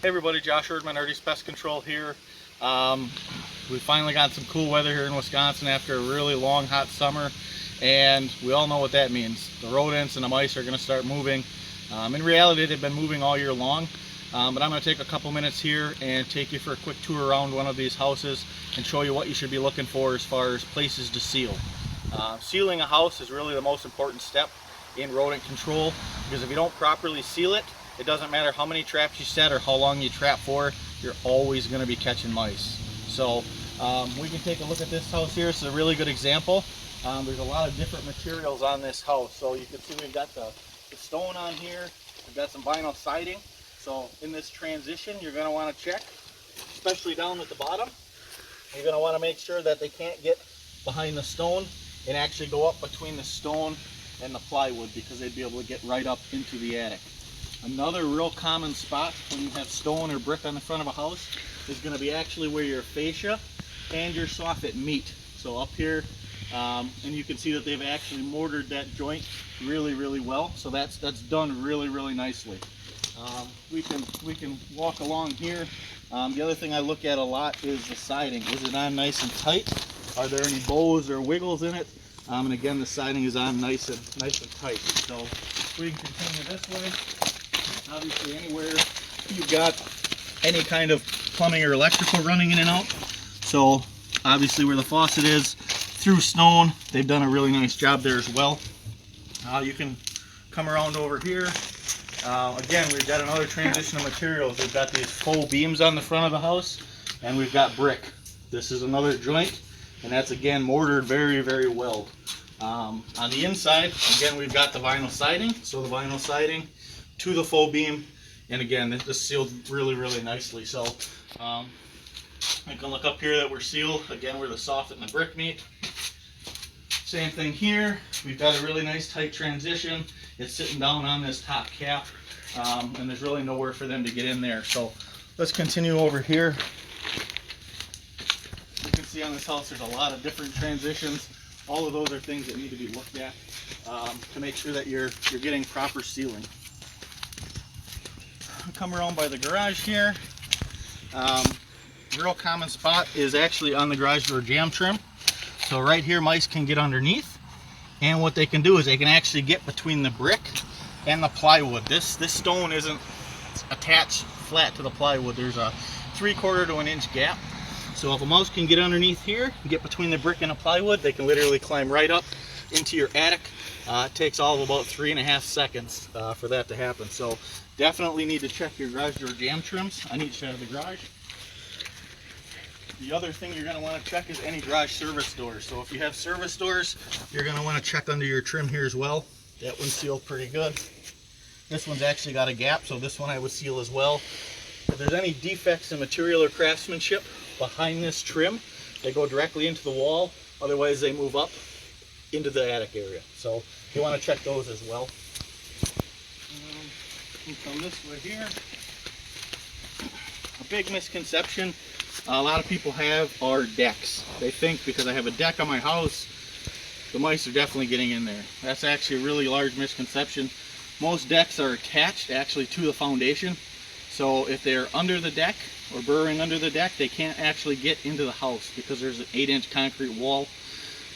Hey everybody, Josh Erdman, Erdye's Pest Control here. We finally got some cool weather here in Wisconsin after a really long hot summer, and we all know what that means. The rodents and the mice are going to start moving. In reality, they've been moving all year long, but I'm going to take a couple minutes here and take you for a quick tour around one of these houses and show you what you should be looking for as far as places to seal. Sealing a house is really the most important step in rodent control, because if you don't properly seal it, it doesn't matter how many traps you set or how long you trap for, you're always going to be catching mice. So we can take a look at this house here. It's a really good example. There's a lot of different materials on this house. So you can see we've got the stone on here. We've got some vinyl siding. So in this transition, you're going to want to check, especially down at the bottom. You're going to want to make sure that they can't get behind the stone and actually go up between the stone and the plywood, because they'd be able to get right up into the attic. Another real common spot when you have stone or brick on the front of a house is going to be actually where your fascia and your soffit meet. So up here, and you can see that they've actually mortared that joint really well. So that's done really nicely. We can walk along here. The other thing I look at a lot is the siding. Is it on nice and tight? Are there any bows or wiggles in it? And again, the siding is on nice and tight. So we can continue this way. Obviously, anywhere you've got any kind of plumbing or electrical running in and out. So obviously where the faucet is, through stone, they've done a really nice job there as well. You can come around over here. Again, we've got another transition of materials. We've got these faux beams on the front of the house, and we've got brick. This is another joint, and that's again mortared very well. On the inside, again, we've got the vinyl siding. So the vinyl siding to the faux beam, and again, this is sealed really nicely. So you can look up here that we're sealed again where the soffit and the brick meet. Same thing here. We've got a really nice tight transition. It's sitting down on this top cap, and there's really nowhere for them to get in there. So let's continue over here. You can see on this house there's a lot of different transitions. All of those are things that need to be looked at to make sure that you're getting proper sealing. Come around by the garage here. Real common spot is actually on the garage door jam trim. So right here, mice can get underneath, and what they can do is they can actually get between the brick and the plywood. This stone isn't attached flat to the plywood. There's a 3/4 to an inch gap. So if a mouse can get underneath here, get between the brick and the plywood, they can literally climb right up into your attic. It takes all of about 3.5 seconds for that to happen. So definitely need to check your garage door jam trims on each side of the garage. The other thing you're going to want to check is any garage service doors. So if you have service doors, you're going to want to check under your trim here as well. That one's sealed pretty good. This one's actually got a gap, so this one I would seal as well. If there's any defects in material or craftsmanship behind this trim, they go directly into the wall. Otherwise, they move up into the attic area. So you want to check those as well. And come this way here. A big misconception a lot of people have are decks. They think because I have a deck on my house, the mice are definitely getting in there. That's actually a really large misconception. Most decks are attached actually to the foundation. So if they're under the deck or burrowing under the deck, they can't actually get into the house because there's an 8-inch concrete wall.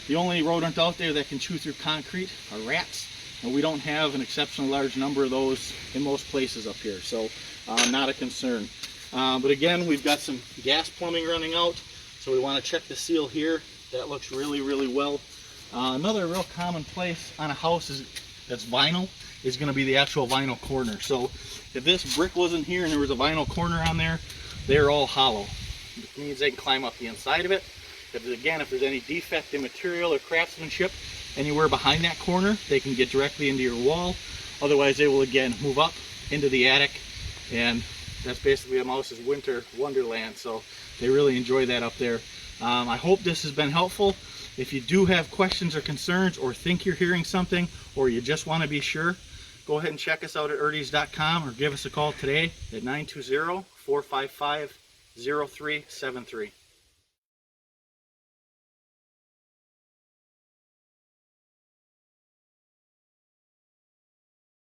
The only rodent out there that can chew through concrete are rats, and we don't have an exceptionally large number of those in most places up here, so not a concern. But again, we've got some gas plumbing running out, so we want to check the seal here. That looks really well. Another real common place on a house that's vinyl is going to be the actual vinyl corner. So if this brick wasn't here and there was a vinyl corner on there, they're all hollow. It means they can climb up the inside of it. If there's any defect in material or craftsmanship anywhere behind that corner, they can get directly into your wall. Otherwise, they will again move up into the attic, and that's basically a mouse's winter wonderland. So they really enjoy that up there. I hope this has been helpful. If you do have questions or concerns, or think you're hearing something, or you just want to be sure, go ahead and check us out at erdys.com or give us a call today at 920-455-0373.